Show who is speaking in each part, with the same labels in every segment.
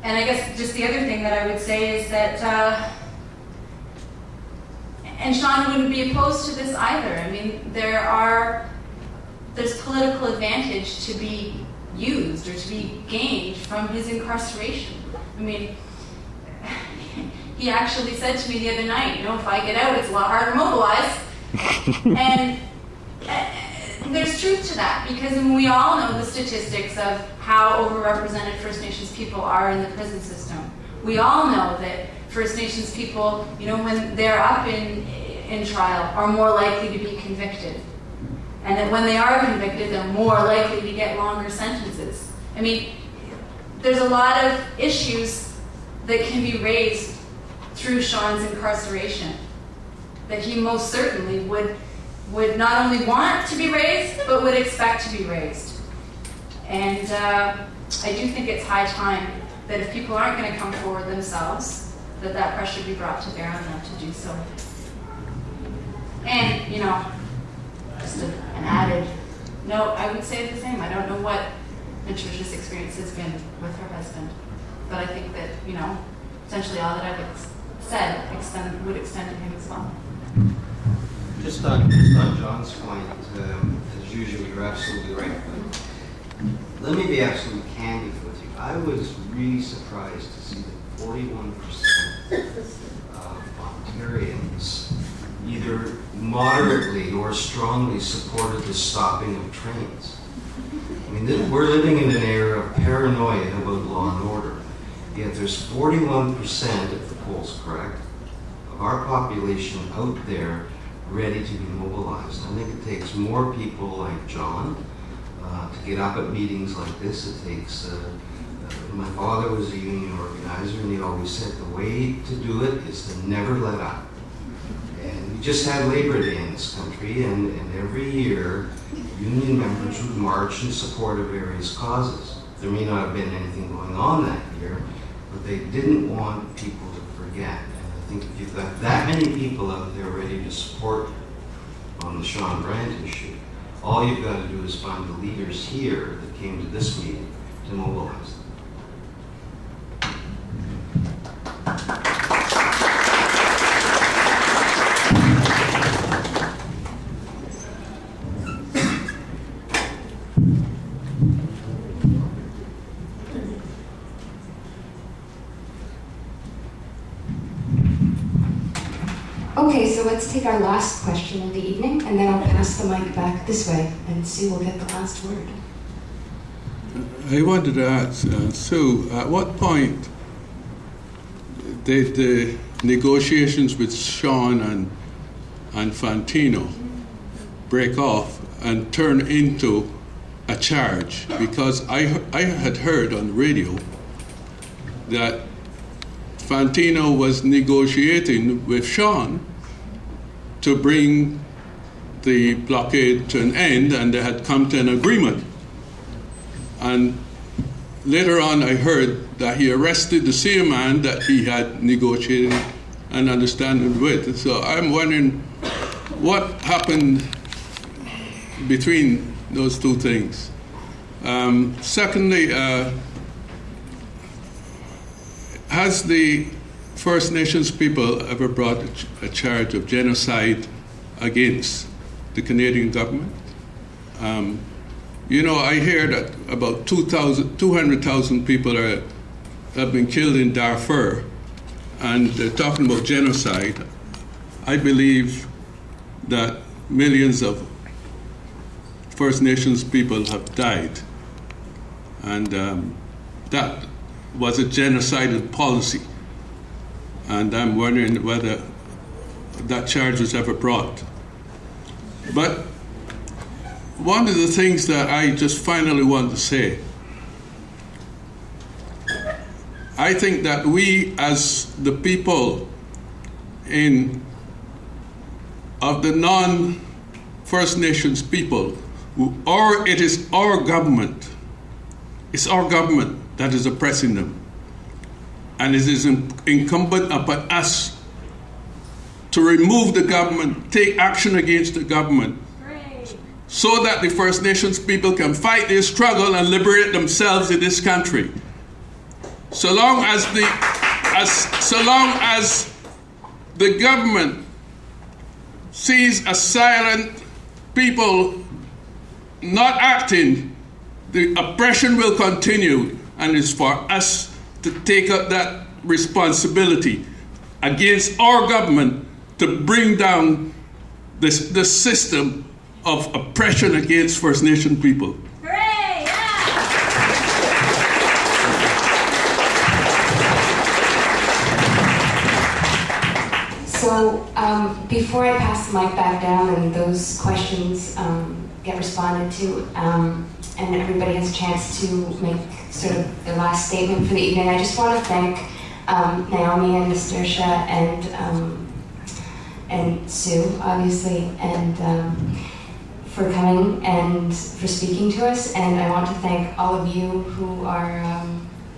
Speaker 1: And I guess just the other thing that I would say is that, and Shawn wouldn't be opposed to this either. I mean, there's political advantage to be used or to be gained from his incarceration. I mean, he actually said to me the other night, if I get out, it's a lot harder to mobilize. And there's truth to that, because we all know the statistics of how overrepresented First Nations people are in the prison system. We all know that First Nations people, when they're up in trial, are more likely to be convicted. And that when they are convicted, they're more likely to get longer sentences. I mean, there's a lot of issues that can be raised through Shawn's incarceration that he most certainly would not only want to be raised, but would expect to be raised. And I do think it's high time that if people aren't going to come forward themselves, that pressure be brought to bear on them to do so. And, just an added note, I would say the same. I don't know what Natercia's experience has been with her husband, but I think that, essentially all that I've said would extend to him as well.
Speaker 2: Just on John's point, as usual, you're absolutely right. But let me be absolutely candid with you. I was really surprised to see that 41% of Ontarians either moderately or strongly supported the stopping of trains. I mean, we're living in an era of paranoia about law and order. Yet there's 41%, if the poll's correct, of our population out there ready to be mobilized. I think it takes more people like John to get up at meetings like this. It takes, my father was a union organizer, and he always said the way to do it is to never let up. And we just had Labor Day in this country, and every year union members would march in support of various causes. There may not have been anything going on that year, but they didn't want people to forget. And I think if you've got that many people out there ready to support on the Shawn Brant issue, all you've got to do is find the leaders here that came to this meeting to mobilize them.
Speaker 3: Okay, so let's take our last question of the evening, and then I'll pass the mic back this way, and Sue will get the last word.
Speaker 4: I wanted to ask Sue, at what point did the negotiations with Shawn and Fantino break off and turn into a charge? Because I had heard on the radio that Fantino was negotiating with Shawn to bring the blockade to an end, and they had come to an agreement. And later on I heard that he arrested the same man that he had negotiated an understanding with. So I'm wondering what happened between those two things. Secondly, has the First Nations people ever brought a charge of genocide against the Canadian government? I hear that about 200,000 people have been killed in Darfur, and they're talking about genocide. I believe that millions of First Nations people have died, and that was a genocidal policy. And I'm wondering whether that charge was ever brought. But one of the things that I just finally want to say, I think that we as the people of the non-First Nations people, it is our government, it's our government that is oppressing them. And it is incumbent upon us to remove the government, take action against the government, so that the First Nations people can fight their struggle and liberate themselves in this country. So long as the government sees a silent people not acting, the oppression will continue, and it's for us to take up that responsibility against our government to bring down this system of oppression against First Nation people.
Speaker 1: Hooray! Yeah!
Speaker 3: So before I pass the mic back down and those questions get responded to, and everybody has a chance to make sort of their last statement for the evening, I just want to thank Naomi and Natercia and Sue, obviously, and for coming and for speaking to us. And I want to thank all of you who are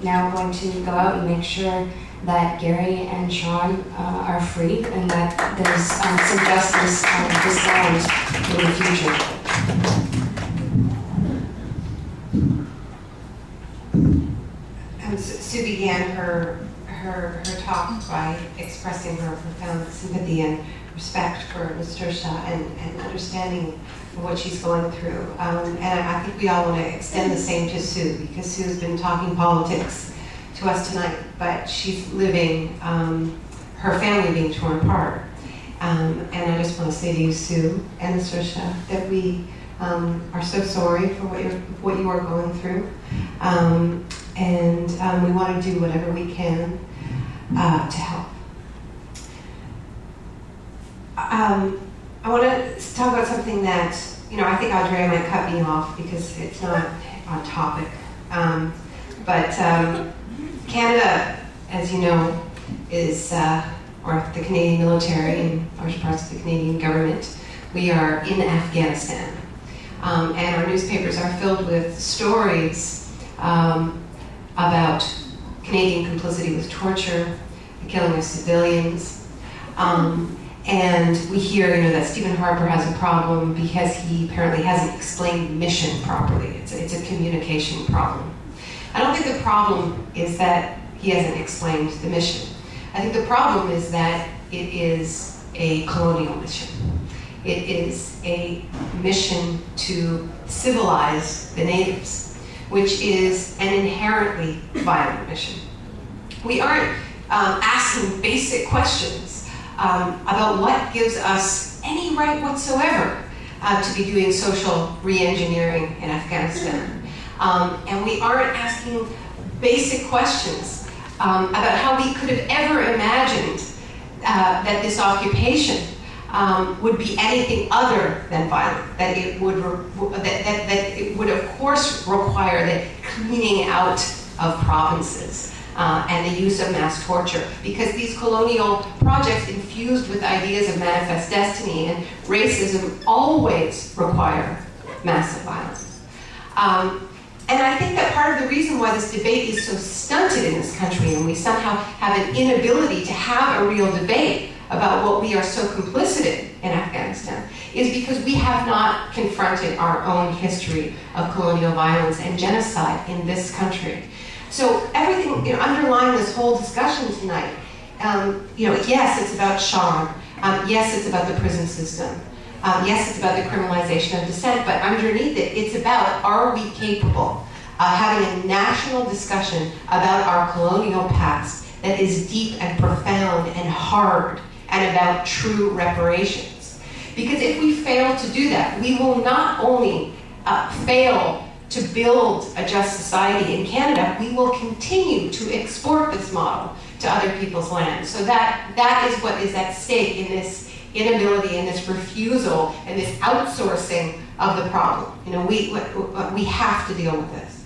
Speaker 3: now going to go out and make sure that Gary and Shawn are free and that there's some justice on this land in the future.
Speaker 5: Sue began her talk by expressing her profound sympathy and respect for Natercia and understanding of what she's going through. And I think we all want to extend the same to Sue, because Sue's been talking politics to us tonight, but she's living her family being torn apart. And I just want to say to you, Sue and Natercia, that we are so sorry for what you are going through. And we want to do whatever we can to help. I want to talk about something that, I think Andrea might cut me off because it's not on topic. But Canada, as you know, is, or the Canadian military and large parts of the Canadian government, we are in Afghanistan. And our newspapers are filled with stories about Canadian complicity with torture, the killing of civilians. And we hear, that Stephen Harper has a problem because he apparently hasn't explained the mission properly. It's a communication problem. I don't think the problem is that he hasn't explained the mission. I think the problem is that it is a colonial mission. It is a mission to civilize the natives, which is an inherently violent mission. We aren't asking basic questions about what gives us any right whatsoever to be doing social re-engineering in Afghanistan. And we aren't asking basic questions about how we could have ever imagined that this occupation would be anything other than violent, that it would of course require the cleaning out of provinces and the use of mass torture, because these colonial projects infused with ideas of manifest destiny and racism always require massive violence. And I think that part of the reason why this debate is so stunted in this country, and we somehow have an inability to have a real debate about what we are so complicit in Afghanistan, is because we have not confronted our own history of colonial violence and genocide in this country. So everything underlying this whole discussion tonight, yes, it's about Shawn. Yes, it's about the prison system. Yes, it's about the criminalization of dissent, but underneath it, it's about, are we capable of having a national discussion about our colonial past that is deep and profound and hard, and about true reparations? Because if we fail to do that, we will not only fail to build a just society in Canada, we will continue to export this model to other people's lands. So that is what is at stake in this inability and this refusal and this outsourcing of the problem. We have to deal with this.